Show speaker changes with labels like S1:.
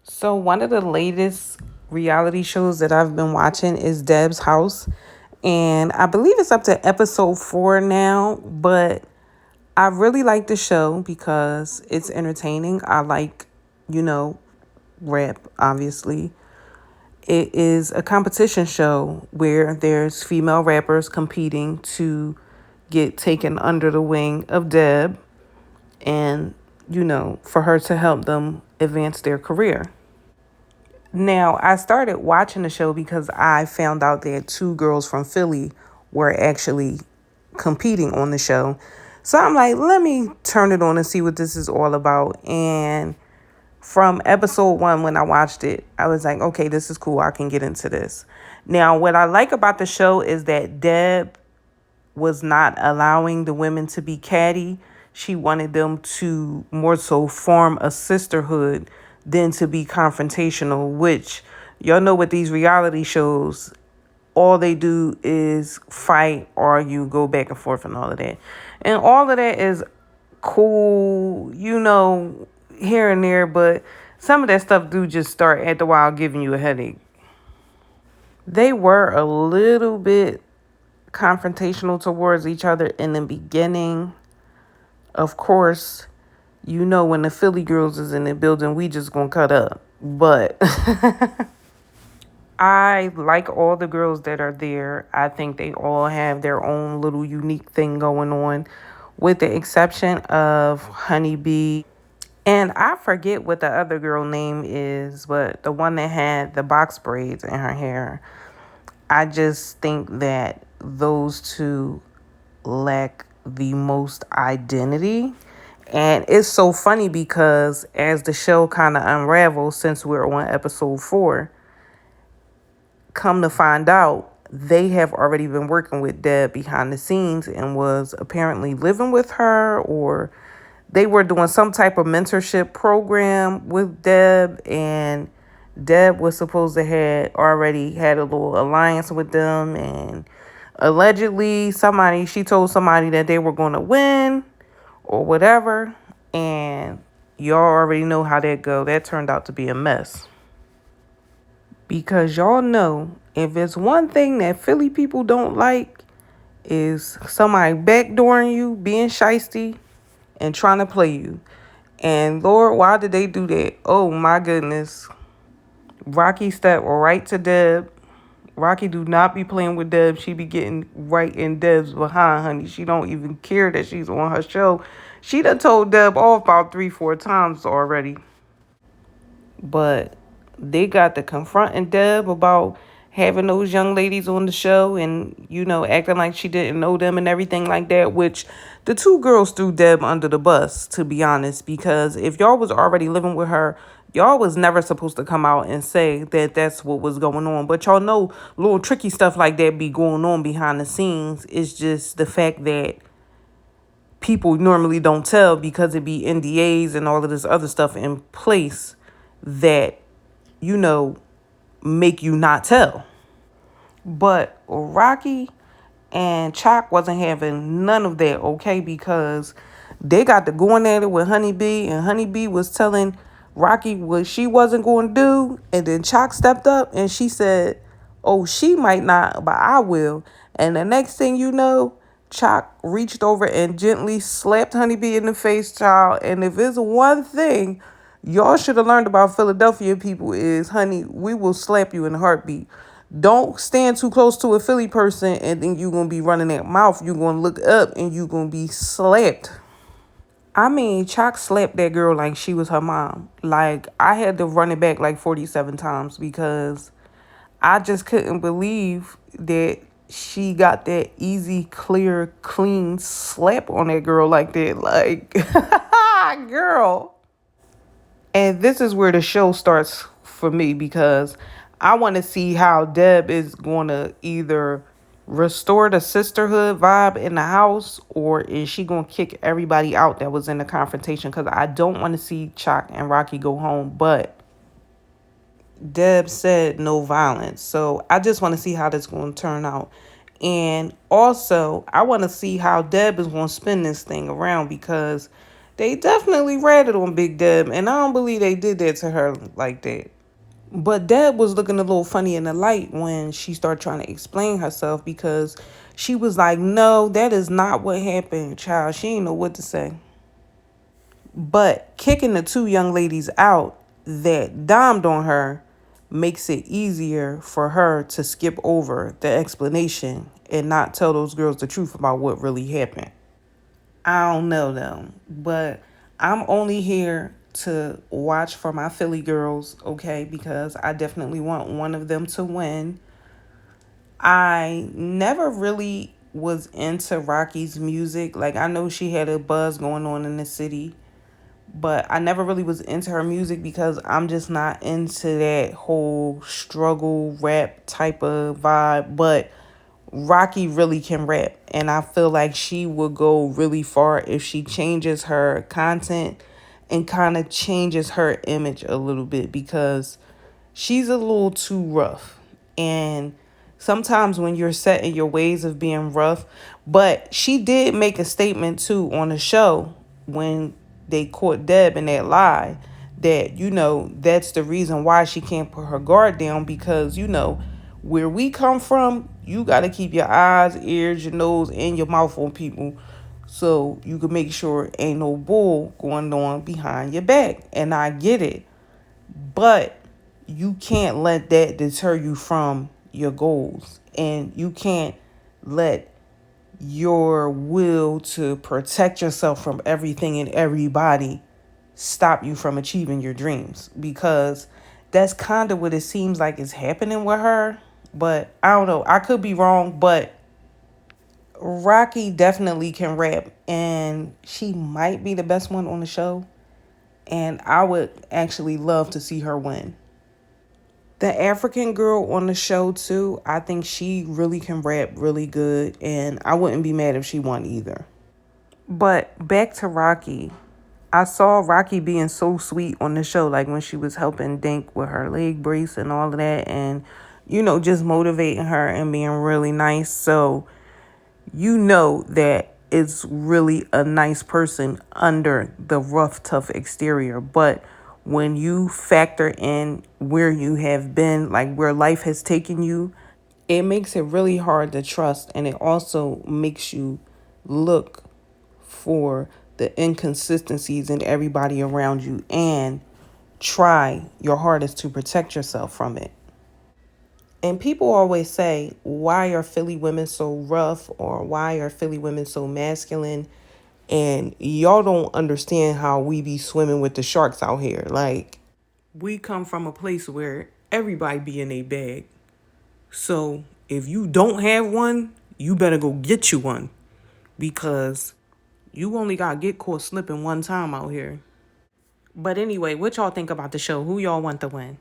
S1: So one of the latest reality shows that I've been watching is Deb's House. And I believe it's up to episode 4 now, but I really like the show because it's entertaining. I like, you know, rap, obviously. It is a competition show where there's female rappers competing to get taken under the wing of Deb and, for her to help them advance their career. Now, I started watching the show because I found out that two girls from Philly were actually competing on the show. So I'm like, let me turn it on and see what this is all about. And from episode 1, when I watched it, I was like, okay, this is cool. I can get into this. Now, what I like about the show is that Deb was not allowing the women to be catty. She wanted them to more so form a sisterhood than to be confrontational, which y'all know with these reality shows, all they do is fight, argue, go back and forth, and all of that. And all of that is cool, here and there, but some of that stuff do just start at the while giving you a headache. They were a little bit confrontational towards each other in the beginning. Of course, when the Philly girls is in the building, we just gonna cut up. But I like all the girls that are there. I think they all have their own little unique thing going on, with the exception of Honeybee. And I forget what the other girl name is, but the one that had the box braids in her hair. I just think that those two lack the most identity. And it's so funny because as the show kind of unravels, since we're on episode 4, come to find out they have already been working with Deb behind the scenes and was apparently living with her, or they were doing some type of mentorship program with Deb, and Deb was supposed to had already had a little alliance with them, and allegedly she told somebody that they were going to win or whatever, and y'all already know how that go. That turned out to be a mess. Because y'all know, if it's one thing that Philly people don't like, is somebody backdooring you, being shisty, and trying to play you. And Lord, why did they do that? Oh my goodness. Rocky stepped right to Deb. Rocky do not be playing with Deb. She be getting right in Deb's behind, honey. She don't even care that she's on her show. She done told Deb off about 3, 4 times already. But they got to confronting Deb about having those young ladies on the show and, acting like she didn't know them and everything like that, which the two girls threw Deb under the bus, to be honest, because if y'all was already living with her, y'all was never supposed to come out and say that that's what was going on. But y'all know little tricky stuff like that be going on behind the scenes. It's just the fact that people normally don't tell because it be NDAs and all of this other stuff in place that, you know, make you not tell. But Rocky and Chalk wasn't having none of that, okay? Because they got to going at it with Honeybee, and Honeybee was telling Rocky what she wasn't going to do, and then Chalk stepped up and she said, oh, she might not, but I will. And the next thing you know, Chalk reached over and gently slapped Honeybee in the face, child. And if it's one thing y'all should have learned about Philadelphia people is, honey, we will slap you in a heartbeat. Don't stand too close to a Philly person and then you're going to be running that mouth. You're going to look up and you're going to be slapped. I mean, Chalk slapped that girl like she was her mom. Like, I had to run it back like 47 times because I just couldn't believe that she got that easy, clear, clean slap on that girl like that. Like, girl. And this is where the show starts for me because I want to see how Deb is going to either restore the sisterhood vibe in the house, or is she going to kick everybody out that was in the confrontation, because I don't want to see Chalk and Rocky go home, but Deb said no violence. So I just want to see how this is going to turn out. And also, I want to see how Deb is going to spin this thing around because They definitely ratted on Big Deb, and I don't believe they did that to her like that. But Deb was looking a little funny in the light when she started trying to explain herself because she was like, no, that is not what happened, child. She didn't know what to say. But kicking the two young ladies out that domed on her makes it easier for her to skip over the explanation and not tell those girls the truth about what really happened. I don't know though, but I'm only here to watch for my Philly girls, okay? Because I definitely want one of them to win. I never really was into Rocky's music. Like, I know she had a buzz going on in the city, but I never really was into her music because I'm just not into that whole struggle rap type of vibe. But Rocky really can rap, and I feel like she would go really far if she changes her content and kind of changes her image a little bit because she's a little too rough. And sometimes when you're set in your ways of being rough, but she did make a statement too on the show when they caught Deb in that lie that, that's the reason why she can't put her guard down because, where we come from, you got to keep your eyes, ears, your nose, and your mouth on people so you can make sure ain't no bull going on behind your back. And I get it. But you can't let that deter you from your goals. And you can't let your will to protect yourself from everything and everybody stop you from achieving your dreams. Because that's kind of what it seems like is happening with her. But I don't know. I could be wrong. But Rocky definitely can rap. And she might be the best one on the show. And I would actually love to see her win. The African girl on the show too, I think she really can rap really good, and I wouldn't be mad if she won either. But back to Rocky. I saw Rocky being so sweet on the show, like when she was helping Dink with her leg brace and all of that, and just motivating her and being really nice. So that it's really a nice person under the rough, tough exterior. But when you factor in where you have been, like where life has taken you, it makes it really hard to trust. And it also makes you look for the inconsistencies in everybody around you and try your hardest to protect yourself from it. And people always say, why are Philly women so rough or why are Philly women so masculine? And y'all don't understand how we be swimming with the sharks out here. Like, we come from a place where everybody be in a bag. So if you don't have one, you better go get you one because you only got to get caught slipping one time out here. But anyway, what y'all think about the show? Who y'all want to win?